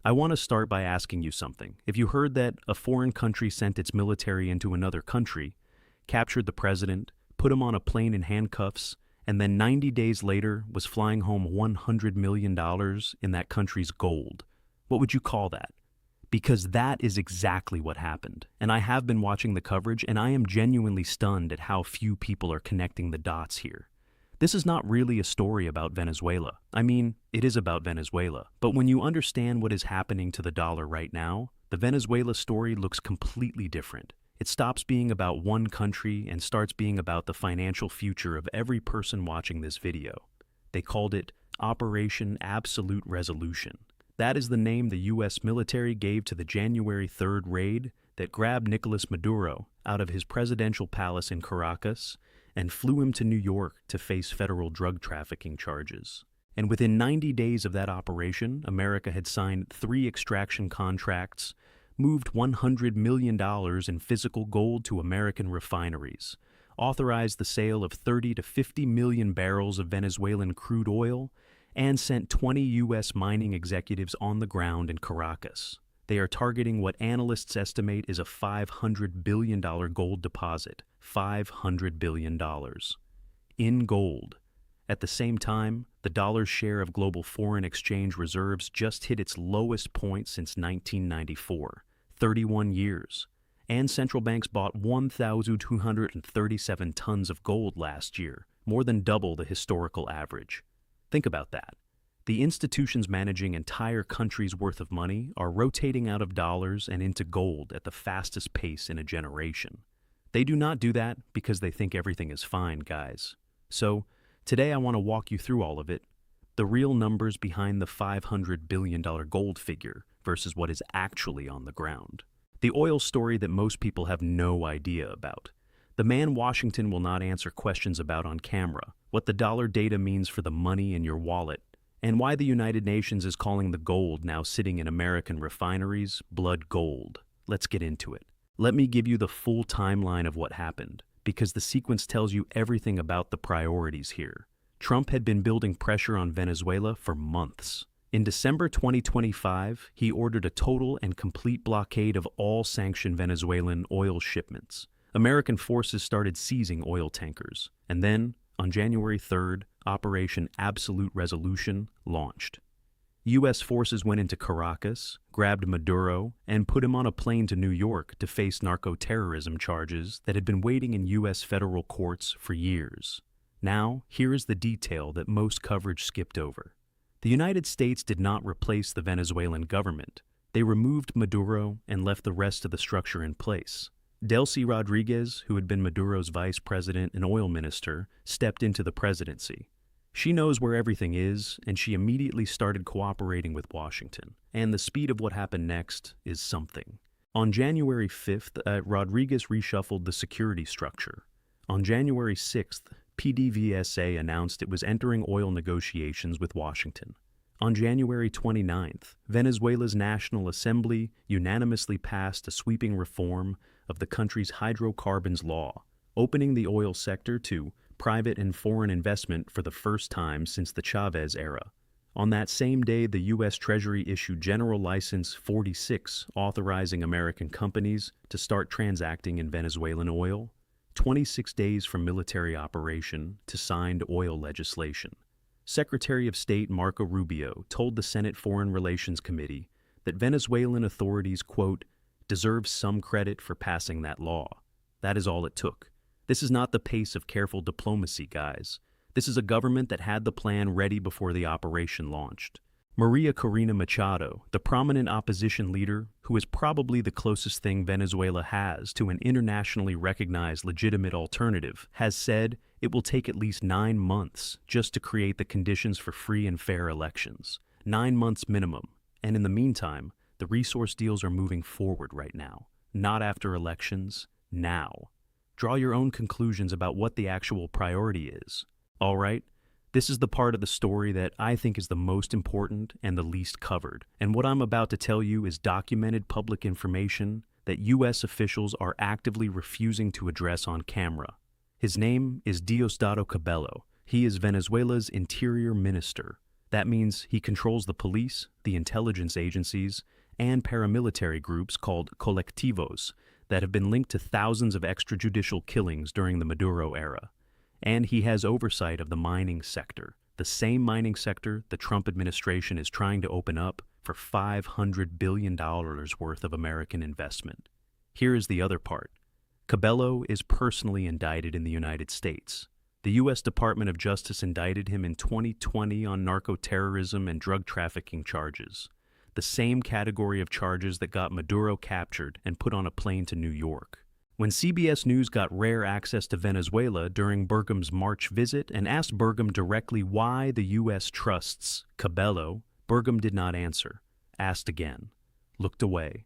I want to start by asking you something. If you heard that a foreign country sent its military into another country, captured the president, put him on a plane in handcuffs, and then 90 days later was flying home $100 million in that country's gold, what would you call that? Because that is exactly what happened. And I have been watching the coverage, and I am genuinely stunned at how few people are connecting the dots here. This is not really a story about Venezuela. I mean, it is about Venezuela. But when you understand what is happening to the dollar right now, the Venezuela story looks completely different. It stops being about one country and starts being about the financial future of every person watching this video. They called it Operation Absolute Resolution. That is the name the U.S. military gave to the January 3rd raid that grabbed Nicolas Maduro out of his presidential palace in Caracas and flew him to New York to face federal drug trafficking charges. And within 90 days of that operation, America had signed 3 extraction contracts, moved $100 million in physical gold to American refineries, authorized the sale of 30 to 50 million barrels of Venezuelan crude oil, and sent 20 U.S. mining executives on the ground in Caracas. They are targeting what analysts estimate is a $500 billion gold deposit. $500 billion. In gold. At the same time, the dollar's share of global foreign exchange reserves just hit its lowest point since 1994, 31 years. And central banks bought 1,237 tons of gold last year, more than double the historical average. Think about that. The institutions managing entire countries' worth of money are rotating out of dollars and into gold at the fastest pace in a generation. They do not do that because they think everything is fine, guys. So, today I want to walk you through all of it, the real numbers behind the $500 billion gold figure versus what is actually on the ground. The oil story that most people have no idea about. The man Washington will not answer questions about on camera, what the dollar data means for the money in your wallet, and why the United Nations is calling the gold now sitting in American refineries blood gold. Let's get into it. Let me give you the full timeline of what happened, because the sequence tells you everything about the priorities here. Trump had been building pressure on Venezuela for months. In December 2025, he ordered a total and complete blockade of all sanctioned Venezuelan oil shipments. American forces started seizing oil tankers, and then, on January 3rd, Operation Absolute Resolution launched. U.S. forces went into Caracas, grabbed Maduro, and put him on a plane to New York to face narco-terrorism charges that had been waiting in U.S. federal courts for years. Now, here is the detail that most coverage skipped over. The United States did not replace the Venezuelan government. They removed Maduro and left the rest of the structure in place. Delcy Rodriguez, who had been Maduro's vice president and oil minister, stepped into the presidency. She knows where everything is, and she immediately started cooperating with Washington. And the speed of what happened next is something. On January 5th, Rodriguez reshuffled the security structure. On January 6th, PDVSA announced it was entering oil negotiations with Washington. On January 29th, Venezuela's National Assembly unanimously passed a sweeping reform of the country's hydrocarbons law, opening the oil sector to private and foreign investment for the first time since the Chavez era. On that same day, the U.S. Treasury issued General License 46, authorizing American companies to start transacting in Venezuelan oil, 26 days from military operation to signed oil legislation. Secretary of State Marco Rubio told the Senate Foreign Relations Committee that Venezuelan authorities, quote, deserve some credit for passing that law. That is all it took. This is not the pace of careful diplomacy, guys. This is a government that had the plan ready before the operation launched. Maria Corina Machado, the prominent opposition leader who is probably the closest thing Venezuela has to an internationally recognized legitimate alternative, has said it will take at least 9 months just to create the conditions for free and fair elections. 9 months minimum. And in the meantime, the resource deals are moving forward right now. Not after elections, now. Draw your own conclusions about what the actual priority is. All right? This is the part of the story that I think is the most important and the least covered. And what I'm about to tell you is documented public information that U.S. officials are actively refusing to address on camera. His name is Diosdado Cabello. He is Venezuela's interior minister. That means he controls the police, the intelligence agencies, and paramilitary groups called colectivos that have been linked to thousands of extrajudicial killings during the Maduro era. And he has oversight of the mining sector, the same mining sector the Trump administration is trying to open up for $500 billion worth of American investment. Here is the other part. Cabello is personally indicted in the United States. The U.S. Department of Justice indicted him in 2020 on narco-terrorism and drug trafficking charges, the same category of charges that got Maduro captured and put on a plane to New York. When CBS News got rare access to Venezuela during Burgum's March visit and asked Burgum directly why the U.S. trusts Cabello, Burgum did not answer, asked again, looked away.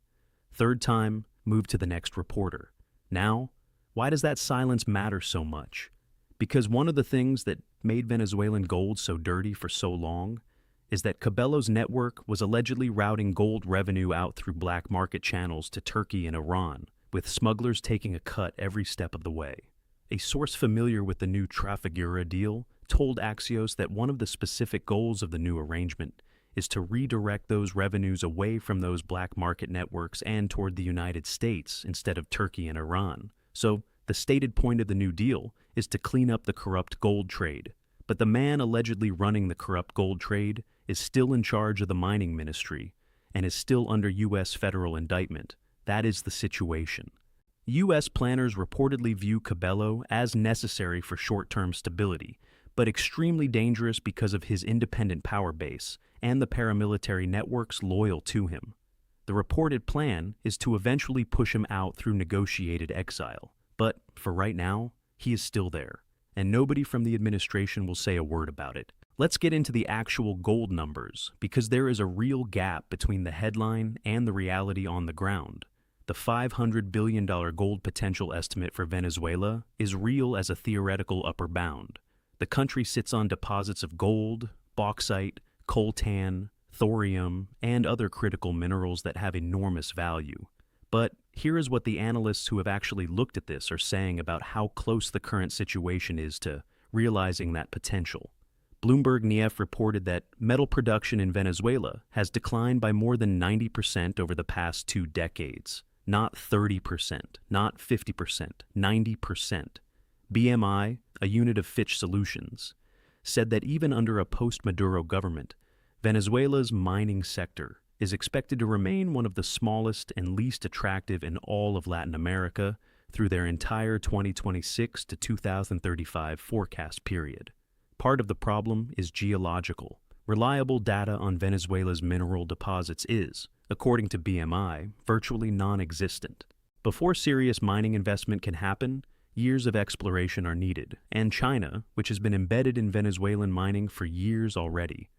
Third time, moved to the next reporter. Now, why does that silence matter so much? Because one of the things that made Venezuelan gold so dirty for so long is that Cabello's network was allegedly routing gold revenue out through black market channels to Turkey and Iran, with smugglers taking a cut every step of the way. A source familiar with the new Trafigura deal told Axios that one of the specific goals of the new arrangement is to redirect those revenues away from those black market networks and toward the United States instead of Turkey and Iran. So, the stated point of the new deal is to clean up the corrupt gold trade. But the man allegedly running the corrupt gold trade is still in charge of the mining ministry and is still under U.S. federal indictment. That is the situation. U.S. planners reportedly view Cabello as necessary for short-term stability, but extremely dangerous because of his independent power base and the paramilitary networks loyal to him. The reported plan is to eventually push him out through negotiated exile. But for right now, he is still there, and nobody from the administration will say a word about it. Let's get into the actual gold numbers, because there is a real gap between the headline and the reality on the ground. The $500 billion gold potential estimate for Venezuela is real as a theoretical upper bound. The country sits on deposits of gold, bauxite, coltan, thorium, and other critical minerals that have enormous value. But here is what the analysts who have actually looked at this are saying about how close the current situation is to realizing that potential. Bloomberg NEF reported that metal production in Venezuela has declined by more than 90% over the past 2 decades. Not 30%, not 50%, 90%. BMI, a unit of Fitch Solutions, said that even under a post-Maduro government, Venezuela's mining sector is expected to remain one of the smallest and least attractive in all of Latin America through their entire 2026 to 2035 forecast period. Part of the problem is geological. Reliable data on Venezuela's mineral deposits is, according to BMI, virtually non-existent. Before serious mining investment can happen, years of exploration are needed, and China, which has been embedded in Venezuelan mining for years already,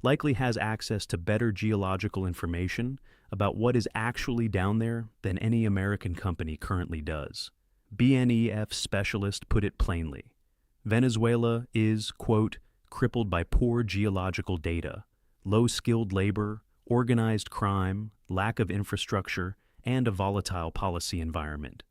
likely has access to better geological information about what is actually down there than any American company currently does. BNEF specialist put it plainly. Venezuela is, quote, crippled by poor geological data, low-skilled labor, organized crime, lack of infrastructure, and a volatile policy environment.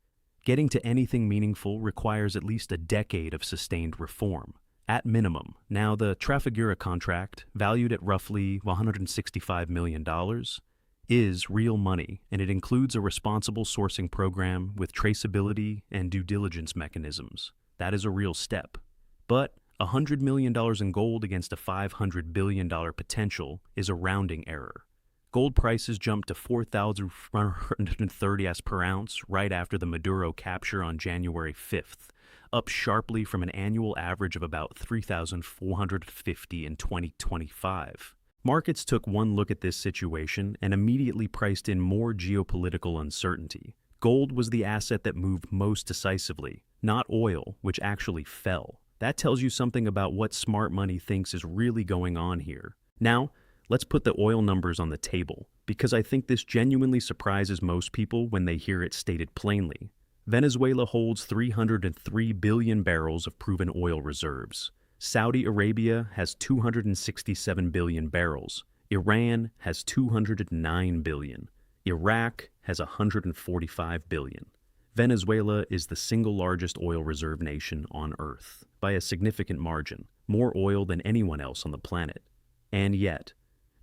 Getting to anything meaningful requires at least a decade of sustained reform. At minimum. Now, the Trafigura contract, valued at roughly $165 million, is real money, and it includes a responsible sourcing program with traceability and due diligence mechanisms. That is a real step. But $100 million in gold against a $500 billion potential is a rounding error. Gold prices jumped to $4,130 per ounce right after the Maduro capture on January 5th. Up sharply from an annual average of about $3,450 in 2025. Markets took one look at this situation and immediately priced in more geopolitical uncertainty. Gold was the asset that moved most decisively, not oil, which actually fell. That tells you something about what smart money thinks is really going on here. Now, let's put the oil numbers on the table, because I think this genuinely surprises most people when they hear it stated plainly. Venezuela holds 303 billion barrels of proven oil reserves. Saudi Arabia has 267 billion barrels. Iran has 209 billion. Iraq has 145 billion. Venezuela is the single largest oil reserve nation on Earth, by a significant margin, more oil than anyone else on the planet. And yet,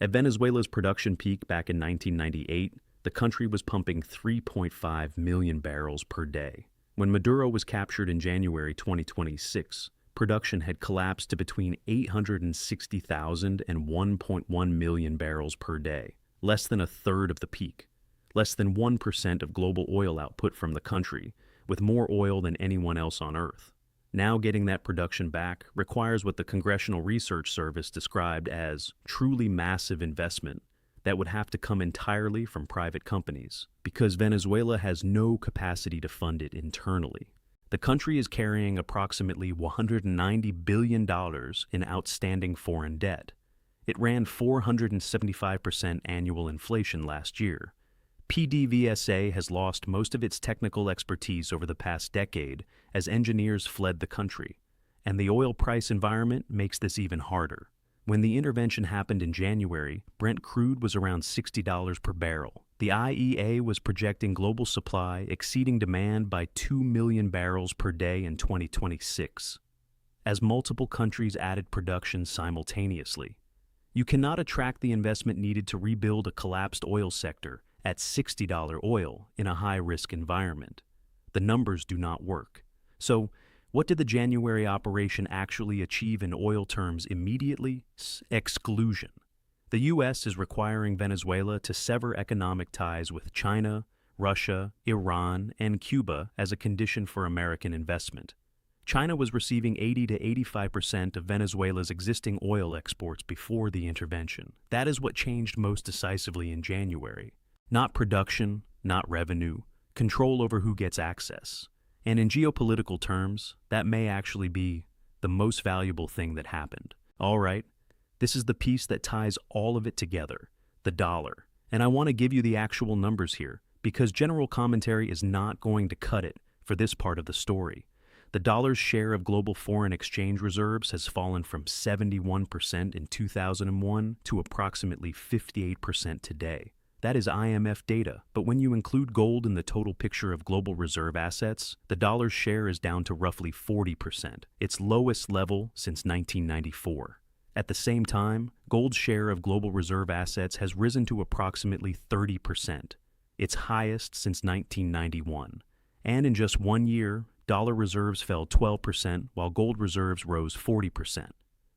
at Venezuela's production peak back in 1998, the country was pumping 3.5 million barrels per day. When Maduro was captured in January 2026, production had collapsed to between 860,000 and 1.1 million barrels per day, less than a third of the peak, less than 1% of global oil output from the country, with more oil than anyone else on Earth. Now getting that production back requires what the Congressional Research Service described as truly massive investment that would have to come entirely from private companies, because Venezuela has no capacity to fund it internally. The country is carrying approximately $190 billion in outstanding foreign debt. It ran 475% annual inflation last year. PDVSA has lost most of its technical expertise over the past decade as engineers fled the country, and the oil price environment makes this even harder. When the intervention happened in January, Brent crude was around $60 per barrel. The IEA was projecting global supply exceeding demand by 2 million barrels per day in 2026, as multiple countries added production simultaneously. You cannot attract the investment needed to rebuild a collapsed oil sector at $60 oil in a high-risk environment. The numbers do not work. So, what did the January operation actually achieve in oil terms immediately? Exclusion. The U.S. is requiring Venezuela to sever economic ties with China, Russia, Iran, and Cuba as a condition for American investment. China was receiving 80 to 85% of Venezuela's existing oil exports before the intervention. That is what changed most decisively in January. Not production, not revenue, control over who gets access. And in geopolitical terms, that may actually be the most valuable thing that happened. All right, this is the piece that ties all of it together, the dollar. And I want to give you the actual numbers here, because general commentary is not going to cut it for this part of the story. The dollar's share of global foreign exchange reserves has fallen from 71% in 2001 to approximately 58% today. That is IMF data, but when you include gold in the total picture of global reserve assets, the dollar's share is down to roughly 40%, its lowest level since 1994. At the same time, gold's share of global reserve assets has risen to approximately 30%, its highest since 1991. And in just 1 year, dollar reserves fell 12% while gold reserves rose 40%.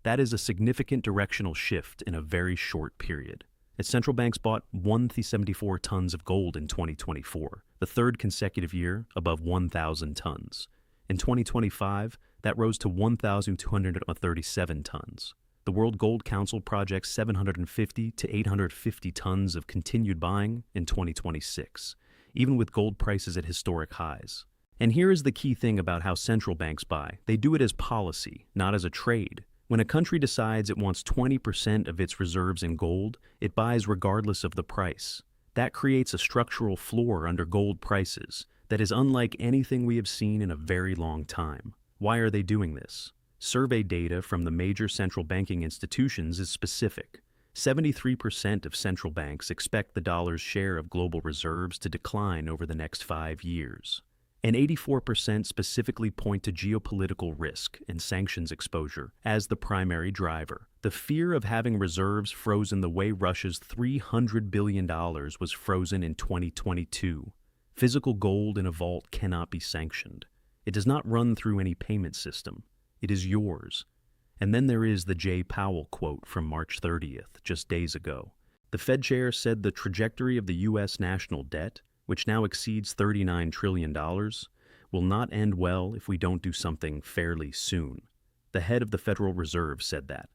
That is a significant directional shift in a very short period. As central banks bought 174 tons of gold in 2024, the third consecutive year above 1,000 tons. In 2025, that rose to 1,237 tons. The World Gold Council projects 750 to 850 tons of continued buying in 2026, even with gold prices at historic highs. And here is the key thing about how central banks buy. They do it as policy, not as a trade. When a country decides it wants 20% of its reserves in gold, it buys regardless of the price. That creates a structural floor under gold prices that is unlike anything we have seen in a very long time. Why are they doing this? Survey data from the major central banking institutions is specific. 73% of central banks expect the dollar's share of global reserves to decline over the next 5 years. And 84% specifically point to geopolitical risk and sanctions exposure as the primary driver. The fear of having reserves frozen the way Russia's $300 billion was frozen in 2022. Physical gold in a vault cannot be sanctioned. It does not run through any payment system. It is yours. And then there is the Jay Powell quote from March 30th, just days ago. The Fed chair said the trajectory of the U.S. national debt, which now exceeds $39 trillion, will not end well if we don't do something fairly soon. The head of the Federal Reserve said that,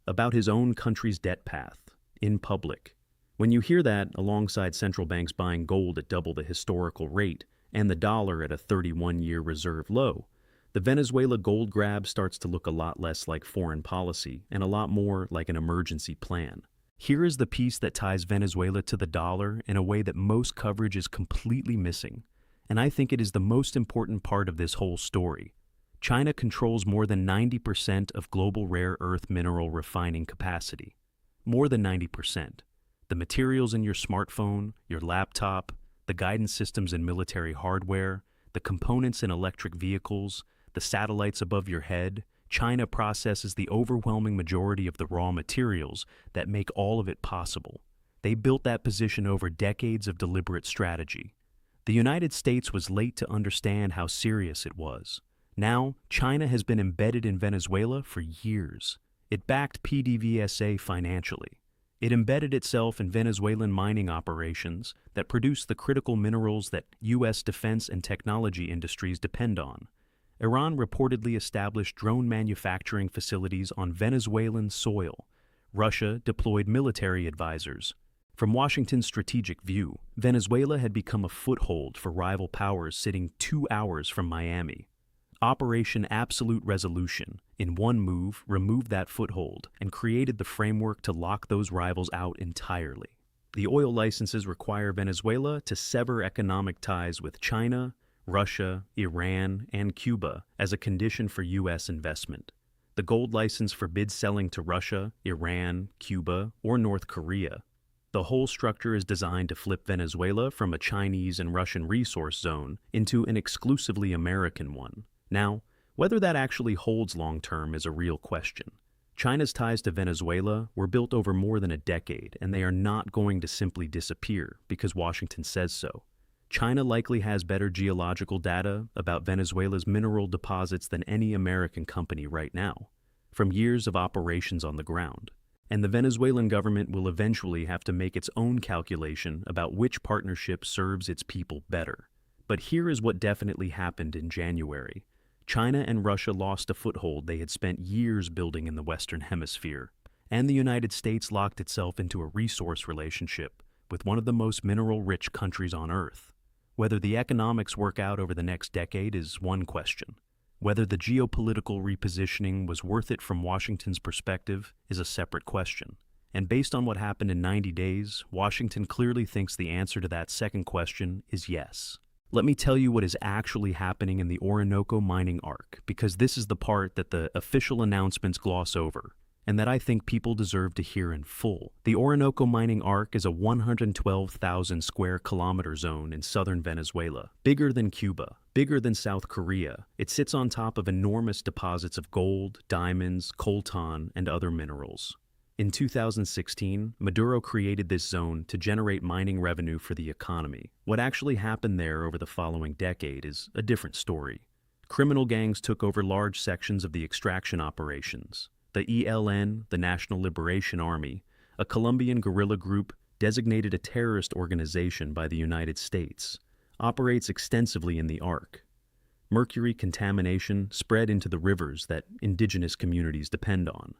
about his own country's debt path, in public. When you hear that alongside central banks buying gold at double the historical rate and the dollar at a 31-year reserve low, the Venezuela gold grab starts to look a lot less like foreign policy and a lot more like an emergency plan. Here is the piece that ties Venezuela to the dollar in a way that most coverage is completely missing, and I think it is the most important part of this whole story. China controls more than 90% of global rare earth mineral refining capacity. More than 90%. The materials in your smartphone, your laptop, the guidance systems in military hardware, the components in electric vehicles, the satellites above your head, China processes the overwhelming majority of the raw materials that make all of it possible. They built that position over decades of deliberate strategy. The United States was late to understand how serious it was. Now, China has been embedded in Venezuela for years. It backed PDVSA financially. It embedded itself in Venezuelan mining operations that produce the critical minerals that U.S. defense and technology industries depend on. Iran reportedly established drone manufacturing facilities on Venezuelan soil. Russia deployed military advisors. From Washington's strategic view, Venezuela had become a foothold for rival powers sitting 2 hours from Miami. Operation Absolute Resolution, in one move, removed that foothold and created the framework to lock those rivals out entirely. The oil licenses require Venezuela to sever economic ties with China, Russia, Iran, and Cuba as a condition for U.S. investment. The gold license forbids selling to Russia, Iran, Cuba, or North Korea. The whole structure is designed to flip Venezuela from a Chinese and Russian resource zone into an exclusively American one. Now, whether that actually holds long-term is a real question. China's ties to Venezuela were built over more than a decade, and they are not going to simply disappear because Washington says so. China likely has better geological data about Venezuela's mineral deposits than any American company right now, from years of operations on the ground. And the Venezuelan government will eventually have to make its own calculation about which partnership serves its people better. But here is what definitely happened in January. China and Russia lost a foothold they had spent years building in the Western Hemisphere, and the United States locked itself into a resource relationship with one of the most mineral-rich countries on Earth. Whether the economics work out over the next decade is one question. Whether the geopolitical repositioning was worth it from Washington's perspective is a separate question. And based on what happened in 90 days, Washington clearly thinks the answer to that second question is yes. Let me tell you what is actually happening in the Orinoco mining arc, because this is the part that the official announcements gloss over, and that I think people deserve to hear in full. The Orinoco mining arc is a 112,000 square kilometer zone in southern Venezuela, bigger than Cuba, bigger than South Korea. It sits on top of enormous deposits of gold, diamonds, coltan, and other minerals. In 2016, Maduro created this zone to generate mining revenue for the economy. What actually happened there over the following decade is a different story. Criminal gangs took over large sections of the extraction operations. The ELN, the National Liberation Army, a Colombian guerrilla group designated a terrorist organization by the United States, operates extensively in the arc. Mercury contamination spread into the rivers that indigenous communities depend on.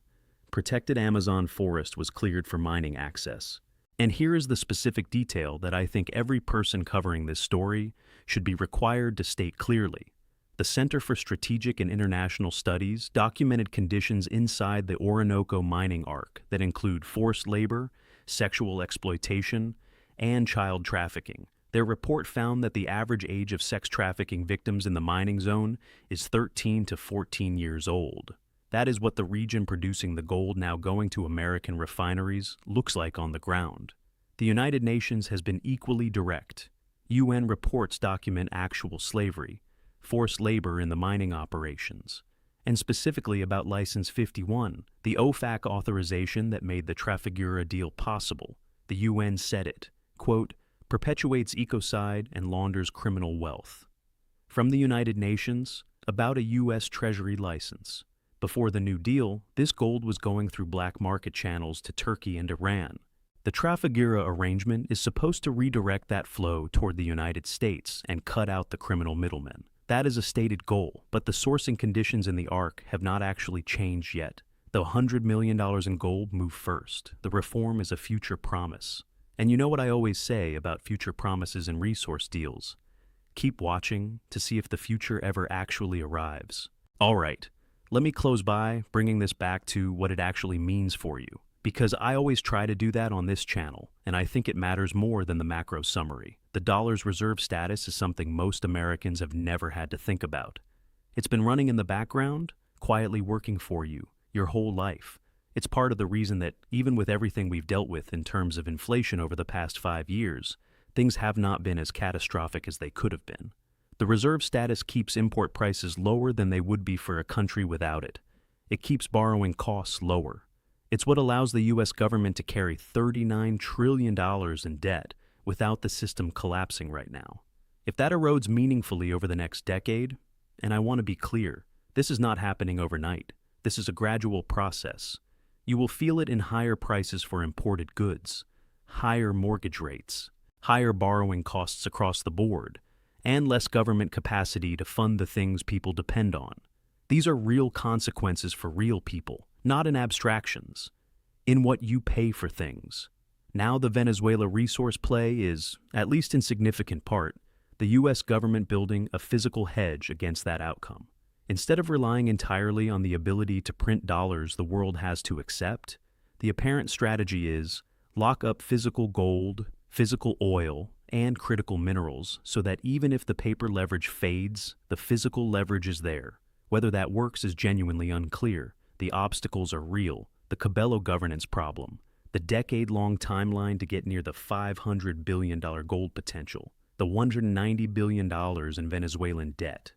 Protected Amazon forest was cleared for mining access. And here is the specific detail that I think every person covering this story should be required to state clearly. The Center for Strategic and International Studies documented conditions inside the Orinoco mining arc that include forced labor, sexual exploitation, and child trafficking. Their report found that the average age of sex trafficking victims in the mining zone is 13 to 14 years old. That is what the region producing the gold now going to American refineries looks like on the ground. The United Nations has been equally direct. UN reports document actual slavery, forced labor in the mining operations, and specifically about License 51, the OFAC authorization that made the Trafigura deal possible. The UN said it, quote, perpetuates ecocide and launders criminal wealth. From the United Nations, about a U.S. Treasury license. Before the New Deal, this gold was going through black market channels to Turkey and Iran. The Trafigura arrangement is supposed to redirect that flow toward the United States and cut out the criminal middlemen. That is a stated goal, but the sourcing conditions in the arc have not actually changed yet. The $100 million in gold move first. The reform is a future promise. And you know what I always say about future promises and resource deals? Keep watching to see if the future ever actually arrives. All right. Let me close by bringing this back to what it actually means for you, because I always try to do that on this channel, and I think it matters more than the macro summary. The dollar's reserve status is something most Americans have never had to think about. It's been running in the background, quietly working for you, your whole life. It's part of the reason that even with everything we've dealt with in terms of inflation over the past 5 years, things have not been as catastrophic as they could have been. The reserve status keeps import prices lower than they would be for a country without it. It keeps borrowing costs lower. It's what allows the U.S. government to carry $39 trillion in debt without the system collapsing right now. If that erodes meaningfully over the next decade, and I want to be clear, this is not happening overnight. This is a gradual process. You will feel it in higher prices for imported goods, higher mortgage rates, higher borrowing costs across the board, and less government capacity to fund the things people depend on. These are real consequences for real people, not in abstractions, in what you pay for things. Now the Venezuela resource play is, at least in significant part, the U.S. government building a physical hedge against that outcome. Instead of relying entirely on the ability to print dollars the world has to accept, the apparent strategy is lock up physical gold, physical oil, and critical minerals so that even if the paper leverage fades, the physical leverage is there. Whether that works is genuinely unclear. The obstacles are real. The Cabello governance problem, the decade-long timeline to get near the $500 billion gold potential, the $190 billion in Venezuelan debt,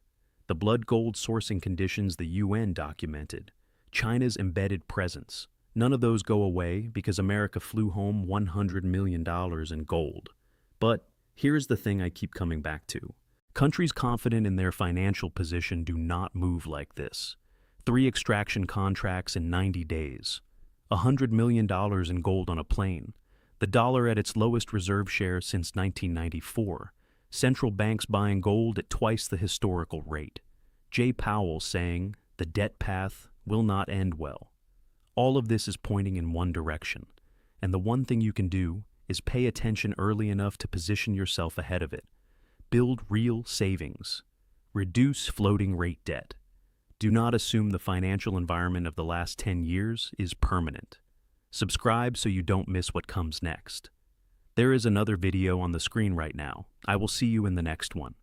the blood gold sourcing conditions the UN documented, China's embedded presence. None of those go away because America flew home $100 million in gold. But here's the thing I keep coming back to. Countries confident in their financial position do not move like this. 3 extraction contracts in 90 days. $100 million in gold on a plane. The dollar at its lowest reserve share since 1994. Central banks buying gold at twice the historical rate. Jay Powell saying, the debt path will not end well. All of this is pointing in one direction, and the one thing you can do is pay attention early enough to position yourself ahead of it. Build real savings. Reduce floating rate debt. Do not assume the financial environment of the last 10 years is permanent. Subscribe so you don't miss what comes next. There is another video on the screen right now. I will see you in the next one.